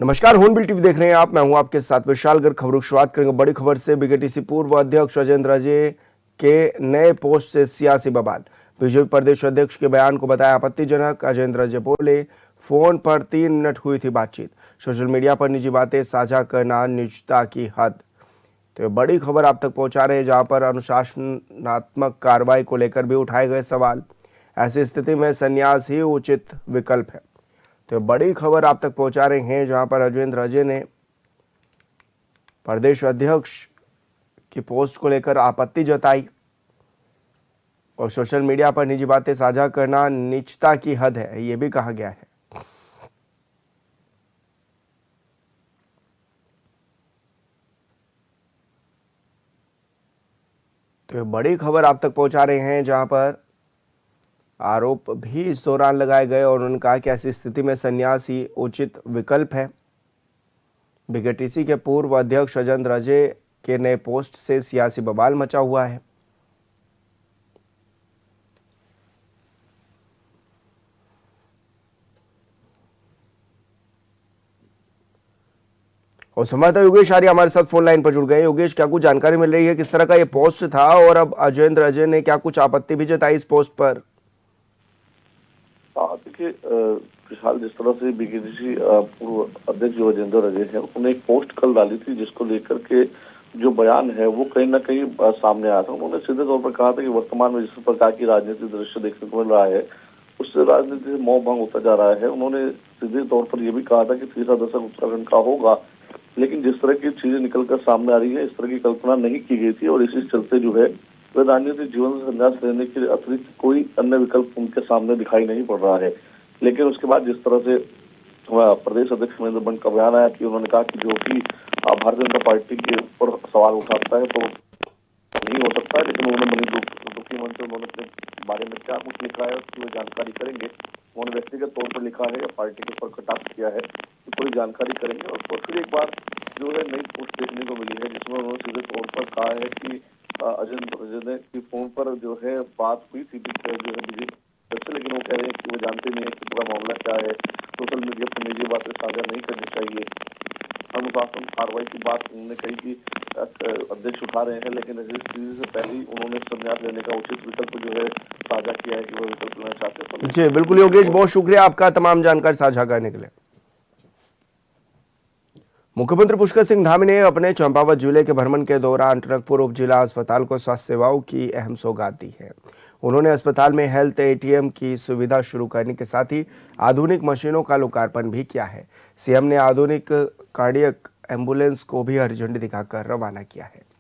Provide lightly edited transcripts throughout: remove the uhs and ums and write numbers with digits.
नमस्कार, hornbill TV देख रहे हैं आप। मैं हूं आपके साथ विशाल गर्ग। खबरों की शुरुआत करेंगे बड़ी खबर से। बीकेटीसी पूर्व अध्यक्ष अजेंद्र अजय के नए पोस्ट से सियासी बवाल। बीजेपी प्रदेश अध्यक्ष के बयान को बताया आपत्तिजनक। अजेंद्र अजय बोले, फोन पर 3 मिनट हुई थी बातचीत। सोशल मीडिया पर निजी बातें साझा करना निजता की हद। तो बड़ी खबर आप तक पहुंचा रहे हैं, जहां पर अनुशासनात्मक कार्रवाई को लेकर भी उठाए गए सवाल। ऐसी स्थिति में संन्यास ही उचित विकल्प है। तो बड़ी खबर आप तक पहुंचा रहे हैं, जहां पर अजेंद्र अजय ने प्रदेश अध्यक्ष की पोस्ट को लेकर आपत्ति जताई और सोशल मीडिया पर निजी बातें साझा करना नीचता की हद है, यह भी कहा गया है। तो बड़ी खबर आप तक पहुंचा रहे हैं, जहां पर आरोप भी इस दौरान लगाए गए और उन्होंने कहा कि ऐसी स्थिति में संन्यास ही उचित विकल्प है। बीकेटीसी के पूर्व अध्यक्ष अजेंद्र अजय के नए पोस्ट से सियासी बवाल मचा हुआ है। और संवाददाता योगेश आर्य हमारे साथ फोन लाइन पर जुड़ गए। योगेश, क्या कुछ जानकारी मिल रही है, किस तरह का ये पोस्ट था और अब अजेंद्र अजय ने क्या कुछ आपत्ति भी जताई इस पोस्ट पर? देखिए विशाल, जिस तरह से बीकेटीसी पूर्व अध्यक्ष जो अजेंद्र अजय है, उन्होंने एक पोस्ट कल डाली थी जिसको लेकर के जो बयान है वो कहीं ना कहीं सामने आया था। उन्होंने सीधे तौर पर कहा था कि वर्तमान में जिस प्रकार की राजनीतिक दृश्य देखने को मिल रहा है, उससे राजनीति से मोह भंग होता जा रहा है। उन्होंने सीधे तौर पर यह भी कहा था कि तीसरा दशक उत्तराखंड का होगा, लेकिन जिस तरह की चीजें निकलकर सामने आ रही है, इस तरह की कल्पना नहीं की गई थी और इसी चलते जो है वे राजनीतिक जीवन से संन्यास लेने के अतिरिक्त कोई अन्य विकल्प उनके सामने दिखाई नहीं पड़ रहा है। लेकिन उसके बाद जिस तरह से प्रदेश अध्यक्ष महेंद्र बंड का बयान आया कि उन्होंने कहा कि जो कि भारतीय जनता पार्टी के ऊपर सवाल उठाता है तो नहीं हो सकता है, लेकिन उन्होंने मनी दुखी मन से उन्होंने अपने बारे में क्या कुछ लिखा है उसकी जानकारी करेंगे। उन्होंने व्यक्तिगत तौर पर लिखा है या पार्टी के ऊपर कटाक्ष किया है, तो पूरी जानकारी करेंगे। और फिर एक बार जो है नई पोस्ट देखने को मिली है जिसमें उन्होंने सीधे तौर पर कहा है कि अजेंद्र अजय की फोन पर जो है बात हुई थी जो है बीजेपी, लेकिन वो कह रहे हैं कि वो जानते नहीं है कि पूरा मामला क्या है। सोशल मीडिया पर निजी बातें साझा नहीं करनी चाहिए। अनुशासन कार्रवाई की बात उन्होंने कही कि अध्यक्ष उठा रहे हैं, लेकिन इस चीज से पहले ही उन्होंने संन्यास लेने का उचित विकल्प जो है साझा किया है कि वो विकल्प लेना चाहते हैं। जी बिल्कुल योगेश, बहुत शुक्रिया आपका तमाम जानकारी साझा करने के लिए। मुख्यमंत्री पुष्कर सिंह धामी ने अपने चंपावत जिले के भ्रमण के दौरान टनकपुर उप जिला अस्पताल को स्वास्थ्य सेवाओं की अहम सौगात दी है। उन्होंने अस्पताल में हेल्थ एटीएम की सुविधा शुरू करने के साथ ही आधुनिक मशीनों का लोकार्पण भी किया है। सीएम ने आधुनिक कार्डियक एम्बुलेंस को भी हरी झंडी दिखाकर रवाना किया है।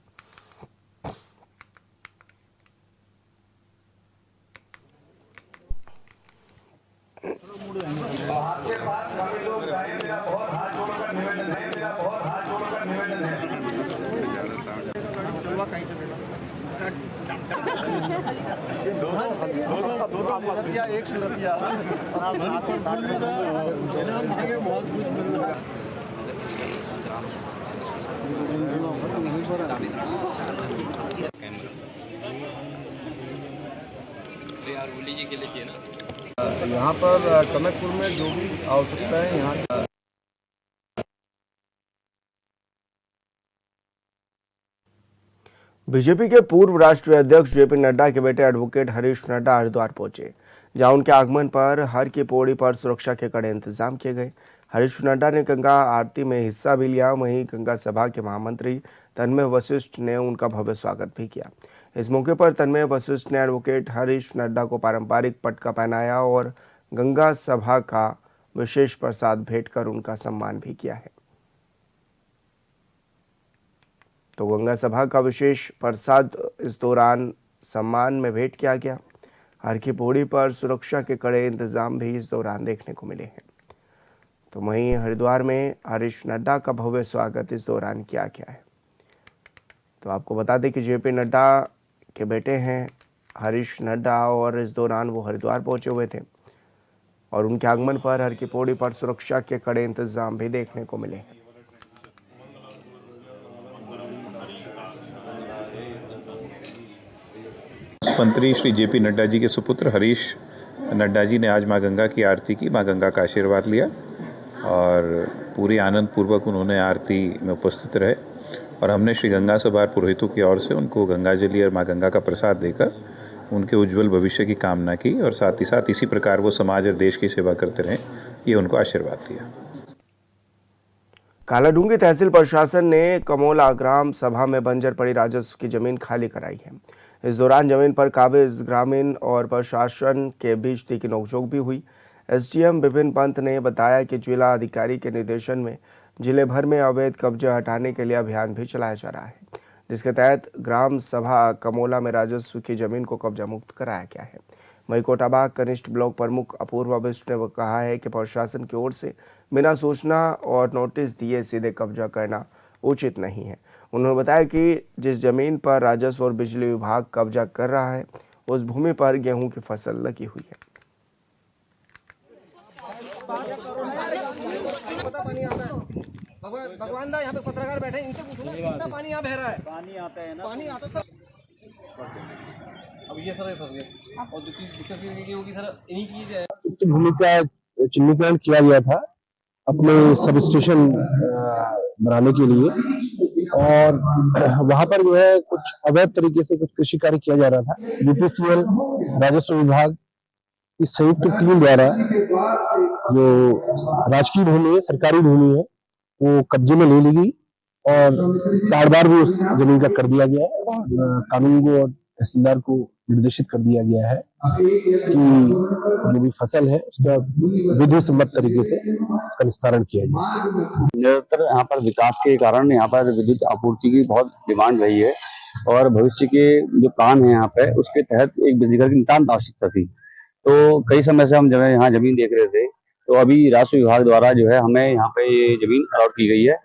एक सूरतिया यहाँ पर टनकपुर में जो भी आवश्यकता है यहाँ बीजेपी के पूर्व राष्ट्रीय अध्यक्ष जेपी नड्डा के बेटे एडवोकेट हरीश नड्डा हरिद्वार पहुंचे, जहां उनके आगमन पर हर की पौड़ी पर सुरक्षा के कड़े इंतजाम किए गए। हरीश नड्डा ने गंगा आरती में हिस्सा भी लिया। वहीं गंगा सभा के महामंत्री तन्मय वशिष्ठ ने उनका भव्य स्वागत भी किया। इस मौके पर तन्मय वशिष्ठ ने एडवोकेट हरीश नड्डा को पारंपरिक पटका पहनाया और गंगा सभा का विशेष प्रसाद भेंट कर उनका सम्मान भी किया है। तो गंगा सभा का विशेष प्रसाद इस दौरान सम्मान में भेंट किया गया। हर की पौड़ी पर सुरक्षा के कड़े इंतजाम भी इस दौरान देखने को मिले हैं। तो वहीं हरिद्वार में हरीश नड्डा का भव्य स्वागत इस दौरान किया गया है। तो आपको बता दें कि जेपी नड्डा के बेटे हैं हरीश नड्डा और इस दौरान वो हरिद्वार पहुंचे हुए थे और उनके आगमन पर हर की पौड़ी पर सुरक्षा के कड़े इंतजाम भी देखने को मिले हैं। मंत्री श्री जेपी नड्डा जी के सुपुत्र हरीश नड्डा जी ने आज मां गंगा की आरती की, मां गंगा का आशीर्वाद लिया और पूरी आनंद पूर्वक उन्होंने आरती में उपस्थित रहे और हमने श्री गंगा सभार पुरोहितों की ओर से उनको गंगा जली और माँ गंगा का प्रसाद देकर उनके उज्जवल भविष्य की कामना की और साथ ही साथ इसी प्रकार वो समाज और देश की सेवा करते रहें, ये उनको आशीर्वाद दिया। कालाडूंगी तहसील प्रशासन ने कमोला ग्राम सभा में बंजर पड़ी राजस्व की जमीन खाली कराई है। इस दौरान जमीन पर काबिज ग्रामीण और प्रशासन के बीच तीखी नोकझोंक भी हुई। एसडीएम विपिन पंत ने बताया कि जिला अधिकारी के निर्देशन में जिले भर में अवैध कब्जे हटाने के लिए अभियान भी चलाया जा रहा है, जिसके तहत ग्राम सभा कमोला में राजस्व की जमीन को कब्जा मुक्त कराया गया है। वहीं कोटाबाग कनिष्ठ ब्लॉक प्रमुख अपूर्वा बिष्ट ने कहा है कि प्रशासन की ओर से बिना सूचना और नोटिस दिए सीधे कब्जा करना उचित नहीं है। उन्होंने बताया कि जिस जमीन पर राजस्व और बिजली विभाग कब्जा कर रहा है उस भूमि पर गेहूं की फसल लगी हुई है। भगवान दा यहाँ पे पत्रकार बैठे इनसे पूछो ना कितना पानी यहाँ बह रहा है। पानी आता है ना, पानी आता सब। अब ये सर फंस गए और जो दिक्कत ये होगी सर इन्हीं चीज है। उक्त भूमि का चिन्हीकरण किया गया था अपने सब स्टेशन बनाने के लिए और वहां पर जो है कुछ अवैध तरीके से कुछ कृषि कार्य किया जा रहा था। बीपीसीएल राजस्व विभाग की संयुक्त टीम द्वारा जो राजकीय भूमि है, सरकारी भूमि है, वो कब्जे में ले ली गई और कारोबार भी उस जमीन का कर दिया गया है। कानून को और तहसीलदार को निर्देशित कर दिया गया है कि जो भी फसल है उसका विधि सम्मत तरीके से उसका निस्तारण किया जाए। निरंतर यहाँ पर विकास के कारण यहाँ पर विद्युत आपूर्ति की बहुत डिमांड रही है और भविष्य के जो प्लान है यहाँ पे उसके तहत एक बिजली घर की नितांत आवश्यकता थी। तो कई समय से हम जो है यहाँ जमीन देख रहे थे, तो अभी राजस्व विभाग द्वारा जो है हमें यहाँ पे ये जमीन अलॉट की गई है।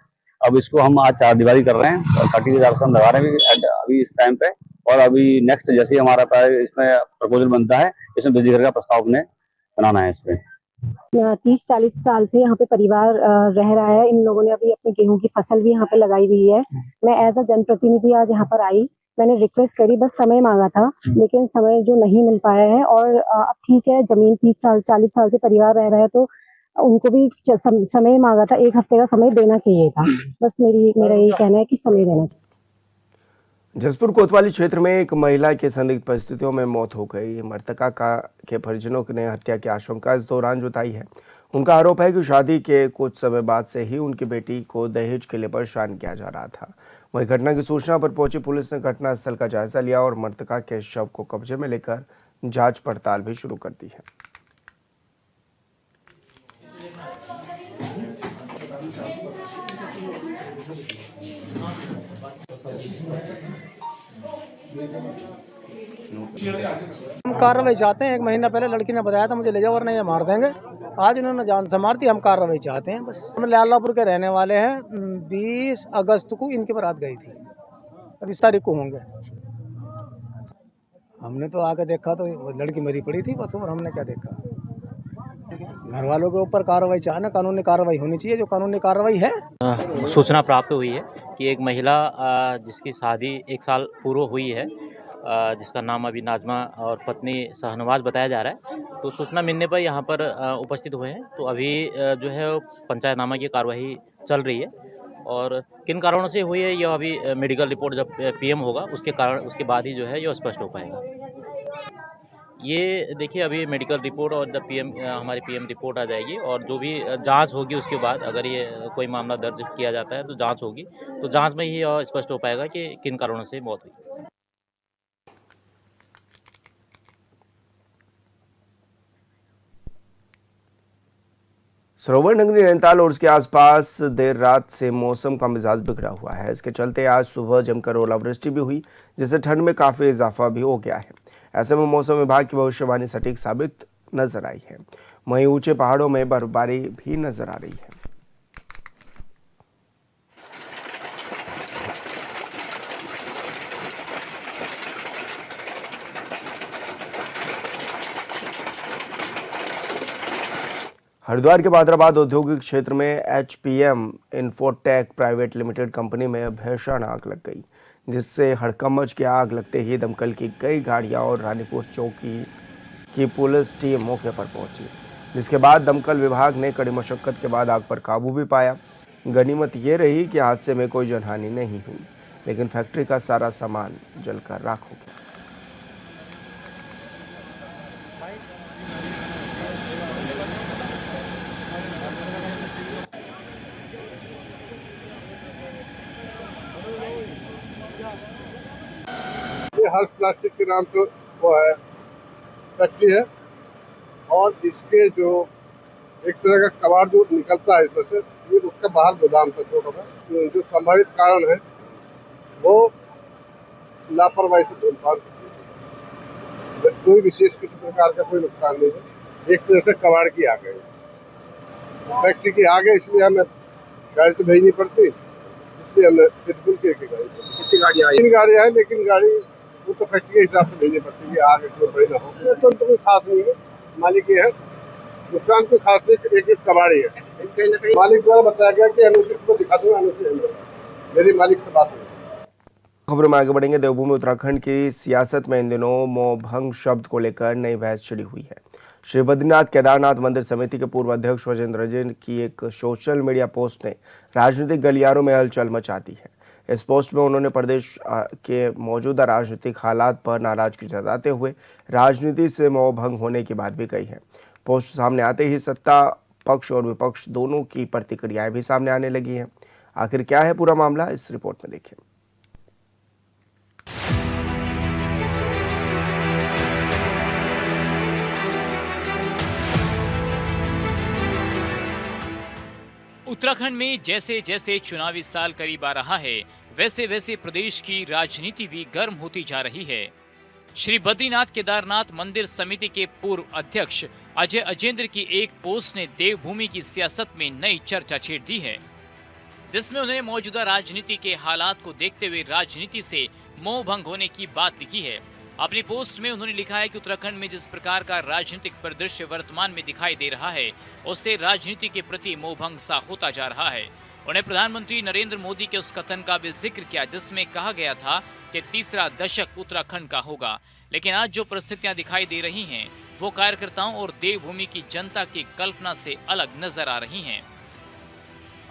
अब इसको हम आज 4 दीवारी कर रहे हैं और 30,000 से हम लगा रहे हैं अभी इस टाइम पे। और अभी नेक्स्ट जैसे ही हमारा इसमें प्रपोजल बनता है, इसमें बिजली घर का प्रस्ताव अपने बनाना है। इसमें 30-40 साल से यहाँ पे परिवार रह रहा है। इन लोगों ने अभी अपनी गेहूं की फसल भी यहाँ पे लगाई हुई है। मैं एज अ जनप्रतिनिधि आज यहाँ पर आई, मैंने रिक्वेस्ट करी, बस समय मांगा था, लेकिन समय जो नहीं मिल पाया है। और अब ठीक है, जमीन 30-40 साल से परिवार रह रहा है तो उनको भी समय मांगा था, 1 हफ्ते का समय देना चाहिए था। बस मेरा यही कहना है कि समय देना चाहिए। जसपुर कोतवाली क्षेत्र में एक महिला की संदिग्ध परिस्थितियों में मौत हो गई। मृतका के परिजनों ने हत्या की आशंका इस दौरान जताई है। उनका आरोप है कि शादी के कुछ समय बाद से ही उनकी बेटी को दहेज के लिए परेशान किया जा रहा था। वहीं घटना की सूचना पर पहुंची पुलिस ने घटनास्थल का जायजा लिया और मृतका के शव को कब्जे में लेकर जांच पड़ताल भी शुरू कर दी है। हम कार्रवाई चाहते हैं। 1 महीना पहले लड़की ने बताया था मुझे ले जाओ वरना ये मार देंगे। आज इन्होंने जान से मार दी। हम कार्रवाई चाहते हैं बस। हम लालापुर के रहने वाले हैं। 20 अगस्त को इनकी बारात गई थी, अब इस तारीख को होंगे। हमने तो आके देखा तो लड़की मरी पड़ी थी बस, और हमने क्या देखा। घर वालों के ऊपर कार्रवाई चाहना, कानूनी कार्रवाई होनी चाहिए, जो कानूनी कार्रवाई है। सूचना प्राप्त हुई है कि एक महिला जिसकी शादी 1 साल पूर्व हुई है, जिसका नाम अभी नाजमा और पत्नी शहनवाज बताया जा रहा है, तो सूचना मिलने पर यहाँ पर उपस्थित हुए हैं। तो अभी जो है पंचायतनामा की कार्रवाई चल रही है और किन कारणों से हुई है यह अभी मेडिकल रिपोर्ट जब पीएम होगा उसके बाद ही जो है यह स्पष्ट हो पाएगा। ये देखिए अभी मेडिकल रिपोर्ट और जब हमारी पीएम रिपोर्ट आ जाएगी और जो भी जांच होगी उसके बाद अगर ये कोई मामला दर्ज किया जाता है तो जांच होगी, तो जांच में ही स्पष्ट हो पाएगा कि किन कारणों से मौत हुई। सरोवर नगरी नैनीताल और उसके आसपास देर रात से मौसम का मिजाज बिगड़ा हुआ है। इसके चलते आज सुबह जमकर ओलावृष्टि भी हुई, जिससे ठंड में काफ़ी इजाफा भी हो गया है। ऐसे में मौसम विभाग की भविष्यवाणी सटीक साबित नजर आई है। वहीं ऊंचे पहाड़ों में बर्फबारी भी नजर आ रही है। हरिद्वार के बादराबाद औद्योगिक क्षेत्र में HPM infotech private limited company में भीषण आग लग गई, जिससे हड़कंबच की आग लगते ही दमकल की कई गाड़ियां और रानीपुर चौकी की पुलिस टीम मौके पर पहुंची। जिसके बाद दमकल विभाग ने कड़ी मशक्कत के बाद आग पर काबू भी पाया। गनीमत ये रही कि हादसे में कोई जनहानि नहीं हुई, लेकिन फैक्ट्री का सारा सामान जलकर राख हो गया। ये हर्ष प्लास्टिक के नाम से वो है फैक्ट्री है, और इसके जो एक तरह का कबाड़ जो निकलता है इसमें से, ये उसका बाहर गोदाम था छोटा सा। जो संभावित कारण है वो लापरवाही से धूम्रपान, कोई विशेष किसी प्रकार का कोई नुकसान नहीं है। एक तरह से कबाड़ की आग है, फैक्ट्री की आग है, इसलिए हमें गाड़ी तो भेजनी पड़ती, इसलिए हमने सिर्फ के गाड़ी। कितनी गाड़ियाँ आई? 3 गाड़ियाँ हैं, लेकिन गाड़ी वो तो फैक्ट्री के हिसाब से भेजनी पड़ती है, आग इतनी बड़ी ना हो। ये तो कोई खास नहीं है, मालिक ये है, नुकसान कोई खास नहीं, एक कबाड़ी है। कहीं ना कहीं मालिक द्वारा बताया गया कि अनुचित को दिखा दूंगा, अनुचित मेरी मालिक से बात हुई। खबरों में आगे बढ़ेंगे। देवभूमि उत्तराखंड की सियासत में इन दिनों मोहभंग शब्द को लेकर नई बहस छिड़ी हुई है। श्री बद्रीनाथ केदारनाथ मंदिर समिति के पूर्व अध्यक्ष वजेंद्र अजय की एक सोशल मीडिया पोस्ट ने राजनीतिक गलियारों में हलचल मचा दी है। इस पोस्ट में उन्होंने प्रदेश के मौजूदा राजनीतिक हालात पर नाराजगी जताते हुए राजनीति से मोहभंग होने की बात भी कही है। पोस्ट सामने आते ही सत्ता पक्ष और विपक्ष दोनों की प्रतिक्रियाएं भी सामने आने लगी हैं। आखिर क्या है पूरा मामला, इस रिपोर्ट में देखिए। उत्तराखंड में जैसे जैसे चुनावी साल करीब आ रहा है, वैसे वैसे प्रदेश की राजनीति भी गर्म होती जा रही है। श्री बद्रीनाथ केदारनाथ मंदिर समिति के पूर्व अध्यक्ष अजय अजेंद्र की एक पोस्ट ने देवभूमि की सियासत में नई चर्चा छेड़ दी है, जिसमें उन्होंने मौजूदा राजनीति के हालात को देखते हुए राजनीति से मोहभंग होने की बात लिखी है। अपनी पोस्ट में उन्होंने लिखा है कि उत्तराखंड में जिस प्रकार का राजनीतिक परिदृश्य वर्तमान में दिखाई दे रहा है, उससे राजनीति के प्रति मोहभंग सा होता जा रहा है। उन्हें प्रधानमंत्री नरेंद्र मोदी के उस कथन का भी जिक्र किया जिसमें कहा गया था कि तीसरा दशक उत्तराखंड का होगा, लेकिन आज जो परिस्थितियां दिखाई दे रही हैं, वो कार्यकर्ताओं और देवभूमि की जनता की कल्पना से अलग नजर आ रही हैं।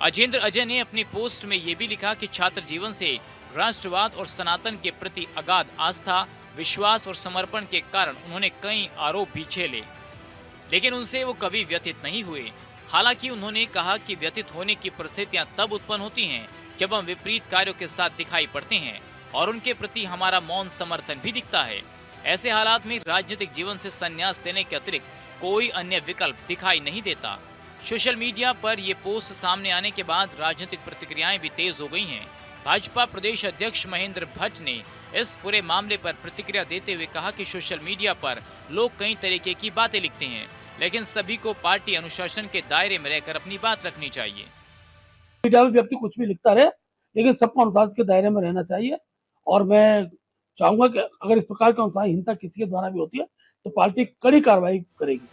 अजेंद्र अजय ने अपनी पोस्ट में ये भी लिखा कि छात्र जीवन से राष्ट्रवाद और सनातन के प्रति अगाध आस्था, विश्वास और समर्पण के कारण उन्होंने कई आरोप भी झेले, लेकिन उनसे वो कभी व्यथित नहीं हुए। हालांकि उन्होंने कहा कि व्यथित होने की परिस्थितियां तब उत्पन्न होती हैं जब हम विपरीत कार्यों के साथ दिखाई पड़ते हैं और उनके प्रति हमारा मौन समर्थन भी दिखता है। ऐसे हालात में राजनीतिक जीवन से संन्यास लेने के अतिरिक्त कोई अन्य विकल्प दिखाई नहीं देता। सोशल मीडिया पर ये पोस्ट सामने आने के बाद राजनीतिक प्रतिक्रियाएं भी तेज हो गई हैं। भाजपा प्रदेश अध्यक्ष महेंद्र भट्ट ने इस पूरे मामले पर प्रतिक्रिया देते हुए कहा कि सोशल मीडिया पर लोग कई तरीके की बातें लिखते हैं, लेकिन सभी को पार्टी अनुशासन के दायरे में रहकर अपनी बात रखनी चाहिए। मीडिया में व्यक्ति कुछ भी लिखता रहे, लेकिन सबको अनुशासन के दायरे में रहना चाहिए। और मैं चाहूंगा कि अगर इस प्रकार की अनुशासनहीनता किसी के द्वारा भी होती है तो पार्टी कड़ी कार्रवाई करेगी।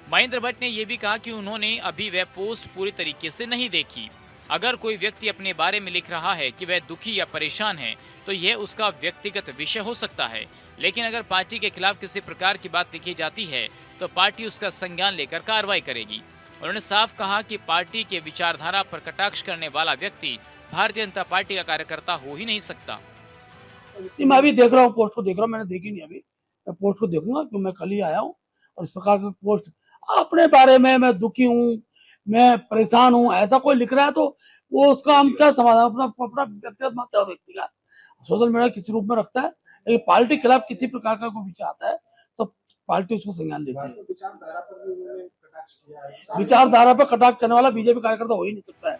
महेंद्र भट्ट ने यह भी कहा कि उन्होंने अभी वह पोस्ट पूरी तरीके से नहीं देखी। अगर कोई व्यक्ति अपने बारे में लिख रहा है कि वह दुखी या परेशान है, तो यह उसका व्यक्तिगत विषय हो सकता है, लेकिन अगर पार्टी के खिलाफ किसी प्रकार की बात लिखी जाती है तो पार्टी उसका संज्ञान लेकर कार्रवाई करेगी। उन्होंने साफ कहा कि पार्टी के विचारधारा पर कटाक्ष करने वाला व्यक्ति भारतीय जनता पार्टी का कार्यकर्ता हो ही नहीं सकता। मैं अभी देख रहा हूँ, पोस्ट को देख रहा हूँ, मैंने देखी नहीं अभी, मैं पोस्ट को देखूंगा क्योंकि मैं कल ही आया हूँ। और इस प्रकार का पोस्ट अपने बारे में मैं दुखी हूँ, मैं परेशान हूँ, ऐसा कोई लिख रहा है तो वो उसका हम क्या समाधान, अपना व्यक्तिगत मानता है व्यक्ति का, सोशल मीडिया किसी रूप में रखता है, लेकिन पार्टी के खिलाफ किसी प्रकार का कोई विषय आता है तो पार्टी उसको संज्ञान लेती है। विचारधारा पर कटाक्ष करने वाला बीजेपी कार्यकर्ता हो ही नहीं सकता है।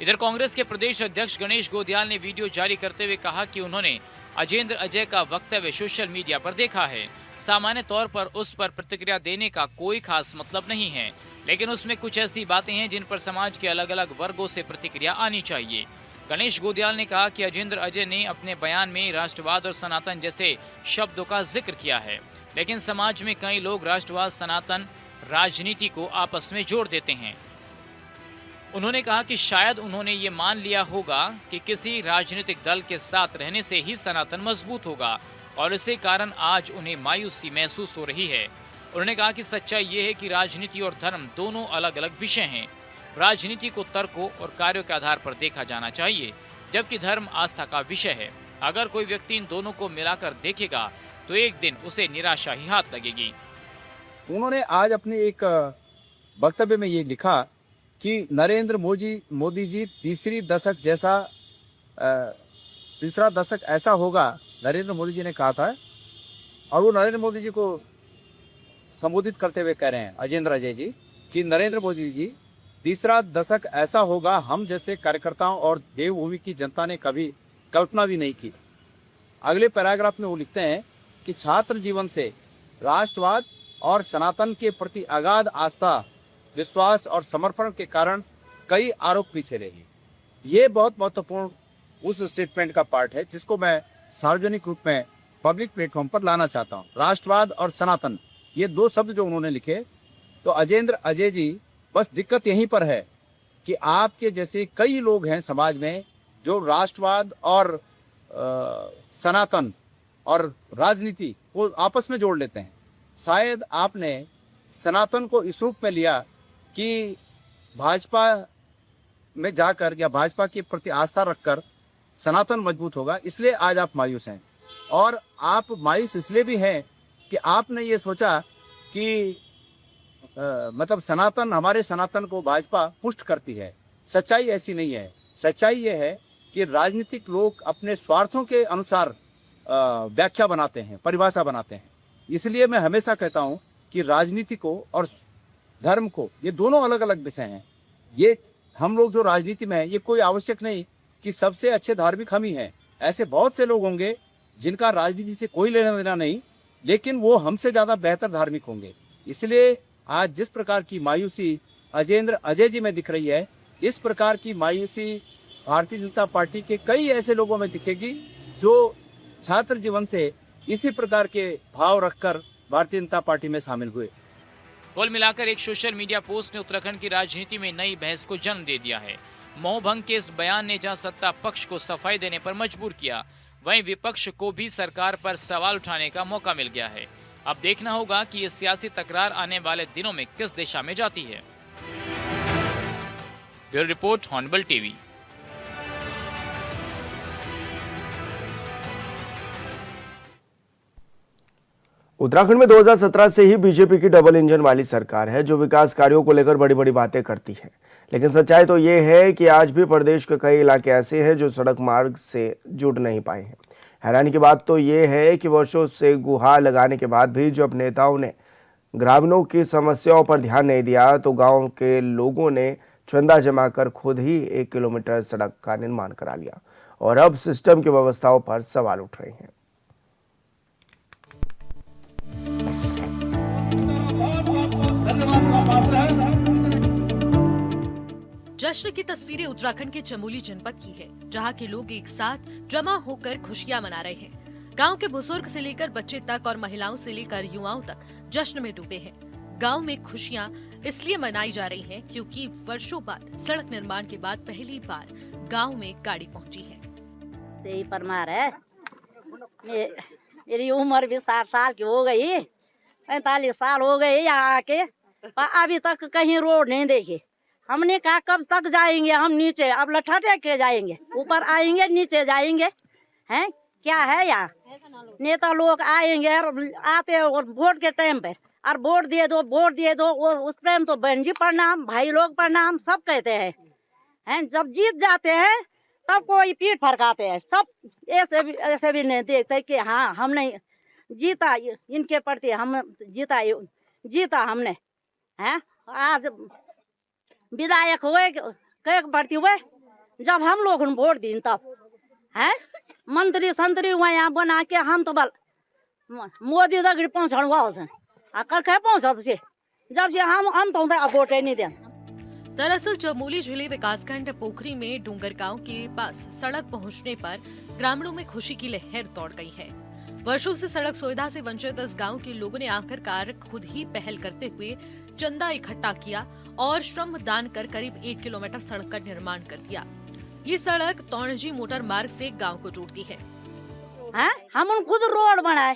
इधर कांग्रेस के प्रदेश अध्यक्ष गणेश गोदियाल ने वीडियो जारी करते हुए कहा कि उन्होंने अजेंद्र अजय का वक्तव्य सोशल मीडिया पर देखा है। सामान्य तौर पर उस पर प्रतिक्रिया देने का कोई खास मतलब नहीं है, लेकिन उसमें कुछ ऐसी बातें हैं जिन पर समाज के अलग अलग वर्गों से प्रतिक्रिया आनी चाहिए। गणेश गोदियाल ने कहा कि अजेंद्र अजय ने अपने बयान में राष्ट्रवाद और सनातन जैसे शब्दों का जिक्र किया है, लेकिन समाज में कई लोग राष्ट्रवाद सनातन राजनीति को आपस में जोड़ देते हैं। उन्होंने कहा कि शायद उन्होंने ये मान लिया होगा कि किसी राजनीतिक दल के साथ रहने से ही सनातन मजबूत होगा और इसी कारण आज उन्हें मायूसी महसूस हो रही है। उन्होंने कहा कि सच्चाई ये है कि राजनीति और धर्म दोनों अलग अलग विषय हैं। राजनीति को तर्कों और कार्यों के आधार पर देखा जाना चाहिए, जबकि धर्म आस्था का विषय है। अगर कोई व्यक्ति इन दोनों को मिलाकर देखेगा तो एक दिन उसे निराशा ही हाथ लगेगी। उन्होंने आज अपने एक वक्तव्य में ये लिखा कि नरेंद्र मोदी जी तीसरा दशक ऐसा होगा, नरेंद्र मोदी जी ने कहा था। और वो नरेंद्र मोदी जी को संबोधित करते हुए कह रहे हैं अजेंद्र अजय जी कि नरेंद्र मोदी जी, तीसरा दशक ऐसा होगा हम जैसे कार्यकर्ताओं और देवभूमि की जनता ने कभी कल्पना भी नहीं की। अगले पैराग्राफ में वो लिखते हैं कि छात्र जीवन से राष्ट्रवाद और सनातन के प्रति अगाध आस्था, विश्वास और समर्पण के कारण कई आरोप पीछे रहे। ये बहुत महत्वपूर्ण उस स्टेटमेंट का पार्ट है जिसको मैं सार्वजनिक रूप में पब्लिक प्लेटफॉर्म पर लाना चाहता हूँ। राष्ट्रवाद और सनातन, ये दो शब्द जो उन्होंने लिखे, तो अजेंद्र अजय जी, बस दिक्कत यहीं पर है कि आपके जैसे कई लोग हैं समाज में जो राष्ट्रवाद और सनातन और राजनीति को आपस में जोड़ लेते हैं। शायद आपने सनातन को इस रूप में लिया कि भाजपा में जाकर या भाजपा के प्रति आस्था रखकर सनातन मजबूत होगा, इसलिए आज आप मायूस हैं। और आप मायूस इसलिए भी हैं कि आपने ये सोचा कि मतलब हमारे सनातन को भाजपा पुष्ट करती है। सच्चाई ऐसी नहीं है। सच्चाई ये है कि राजनीतिक लोग अपने स्वार्थों के अनुसार व्याख्या बनाते हैं, परिभाषा बनाते हैं। इसलिए मैं हमेशा कहता हूँ कि राजनीति को और धर्म को, ये दोनों अलग अलग विषय हैं। ये हम लोग जो राजनीति में हैं, ये कोई आवश्यक नहीं कि सबसे अच्छे धार्मिक हम ही हैं। ऐसे बहुत से लोग होंगे जिनका राजनीति से कोई लेना देना नहीं, लेकिन वो हमसे ज़्यादा बेहतर धार्मिक होंगे। इसलिए आज जिस प्रकार की मायूसी अजेंद्र अजय जी में दिख रही है, इस प्रकार की मायूसी भारतीय जनता पार्टी के कई ऐसे लोगों में दिखेगी जो छात्र जीवन से इसी प्रकार के भाव रखकर भारतीय जनता पार्टी में शामिल हुए। कुल मिलाकर एक सोशल मीडिया पोस्ट ने उत्तराखंड की राजनीति में नई बहस को जन्म दे दिया है। मोहभंग के इस बयान ने जहां सत्ता पक्ष को सफाई देने पर मजबूर किया, वहीं विपक्ष को भी सरकार पर सवाल उठाने का मौका मिल गया है। अब देखना होगा कि ये सियासी तकरार आने वाले दिनों में किस दिशा में जाती है। Bureau report, hornbill TV. Uttarakhand में 2017 से ही बीजेपी की डबल इंजन वाली सरकार है जो विकास कार्यों को लेकर बड़ी बड़ी बातें करती है, लेकिन सच्चाई तो ये है कि आज भी प्रदेश के कई इलाके ऐसे हैं जो सड़क मार्ग से जुड़ नहीं पाए हैं। हैरानी की बात तो ये है कि वर्षों से गुहार लगाने के बाद भी जब नेताओं ने ग्रामीणों की समस्याओं पर ध्यान नहीं दिया तो गांव के लोगों ने चंदा जमा कर खुद ही 1 किलोमीटर सड़क का निर्माण करा लिया और अब सिस्टम की व्यवस्थाओं पर सवाल उठ रहे हैं। जश्न की तस्वीरें उत्तराखंड के चमोली जनपद की है, जहां के लोग एक साथ जमा होकर खुशियां मना रहे हैं। गांव के बुजुर्ग से लेकर बच्चे तक और महिलाओं से लेकर युवाओं तक जश्न में डूबे हैं। गांव में खुशियां इसलिए मनाई जा रही हैं क्योंकि वर्षों बाद सड़क निर्माण के बाद पहली बार गांव में गाड़ी पहुंची है। यही परमार है। मेरी उम्र भी 60 साल की हो गई, 45 साल हो गए यहाँ आके, पर अभी तक कहीं रोड नहीं देखी। हमने कहा कब तक जाएंगे हम नीचे, अब लठटे के जाएंगे, ऊपर आएंगे नीचे जाएंगे, हैं क्या है यहाँ। नेता लोग आएंगे आते और वोट के टाइम पर और वोट दिए दो वो उस टाइम तो बहन जी प्रणाम, भाई लोग प्रणाम सब कहते हैं। जब जीत जाते हैं तब कोई पीठ फरकाते हैं। सब ऐसे भी नहीं देखते कि हाँ हमने जीता, इनके प्रति हम जीता हमने हैं। आज विधायक हुए कई प्रति हुए, जब हम लोग वोट दी तब हैं मंत्री संतरी हुए यहाँ बना के हम तो बल मोदी तक पहुँचने वाले कल पहुँचा जब से हम तो वोट नहीं दें। दरअसल चमोली जिले विकासखंड पोखरी में डूंगर गांव के पास सड़क पहुंचने पर ग्रामीणों में खुशी की लहर दौड़ गई है। वर्षों से सड़क सुविधा से वंचित इस गांव के लोगों ने आखिरकार खुद ही पहल करते हुए चंदा इकट्ठा किया और श्रम दान कर करीब 1 किलोमीटर सड़क का निर्माण कर दिया। ये सड़क तौणजी मोटर मार्ग से गांव को जोड़ती है। हम खुद रोड बनाए,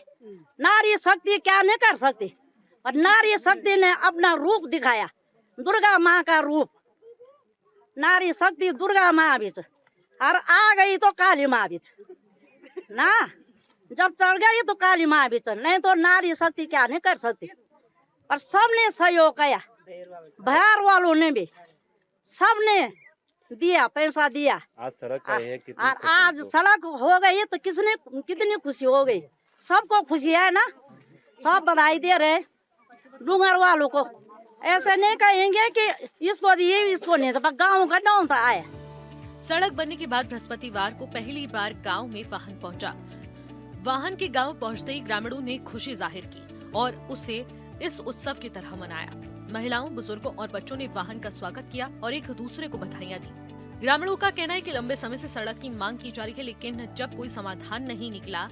नारी शक्ति क्या नहीं कर सकती, और नारी शक्ति ने अपना रूप दिखाया, दुर्गा माँ का रूप। नारी शक्ति दुर्गा माँ बीच और आ गई तो काली माँ बीच ना, जब चढ़ गई तो काली माँ बीच, नहीं तो नारी शक्ति क्या नहीं कर सकती। और सबने सहयोग किया, बिहार वालों ने भी सबने दिया, पैसा दिया। आज सड़क और आज सड़क हो गई तो किसने कितनी खुशी हो गई, सबको खुशी है ना, सब बधाई दे रहे डूंगर वालों को। ऐसे नहीं कहेंगे कि इसको दिए इसको नहीं, तो गाँव का डाउन था आया। सड़क बनने के बाद बृहस्पतिवार को पहली बार गांव में वाहन पहुंचा। वाहन के गांव पहुंचते ही ग्रामीणों ने खुशी जाहिर की और उसे इस उत्सव की तरह मनाया। महिलाओं, बुजुर्गों और बच्चों ने वाहन का स्वागत किया और एक दूसरे को बधाइयां दी। ग्रामीणों का कहना है कि लंबे समय से सड़क की मांग की जा रही है, लेकिन जब कोई समाधान नहीं निकला।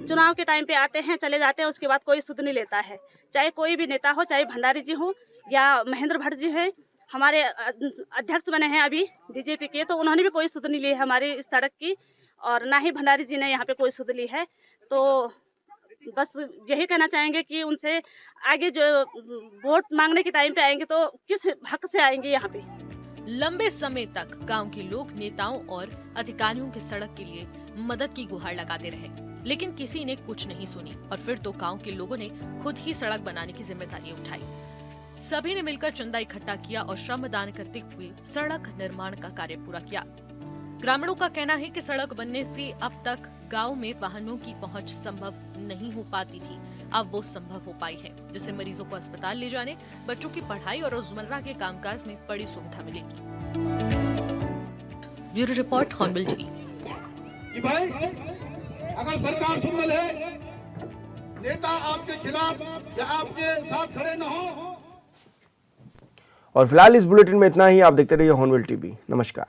चुनाव के टाइम पे आते हैं, चले जाते हैं, उसके बाद कोई सुध नहीं लेता है। चाहे कोई भी नेता हो, चाहे भंडारी जी हो या महेंद्र भट्ट जी है, हमारे अध्यक्ष बने हैं अभी बीजेपी के, तो उन्होंने भी कोई सुध नहीं ली है हमारी इस सड़क की, और ना ही भंडारी जी ने यहाँ पे कोई सुध ली है। तो बस यही कहना चाहेंगे कि उनसे आगे जो वोट मांगने के टाइम पे आएंगे तो किस हक से आएंगे यहाँ पे। लंबे समय तक गांव के लोग नेताओं और अधिकारियों के सड़क के लिए मदद की गुहार लगाते रहे, लेकिन किसी ने कुछ नहीं सुनी और फिर तो गांव के लोगों ने खुद ही सड़क बनाने की जिम्मेदारी उठाई। सभी ने मिलकर चंदा इकट्ठा किया और श्रमदान करते हुए सड़क निर्माण का कार्य पूरा किया। ग्रामीणों का कहना है कि सड़क बनने से अब तक गांव में वाहनों की पहुंच संभव नहीं हो पाती थी, अब वो संभव हो पाई है, जिससे मरीजों को अस्पताल ले जाने, बच्चों की पढ़ाई और रोजमर्रा के कामकाज में बड़ी सुविधा मिलेगी। Bureau report, hornbill TV. भाई अगर सरकार सुन है, नेता आपके खिलाफ या आपके साथ खड़े न हो। और फिलहाल इस बुलेटिन में इतना ही। आप देखते रहिए हॉर्नबिल टीवी। नमस्कार।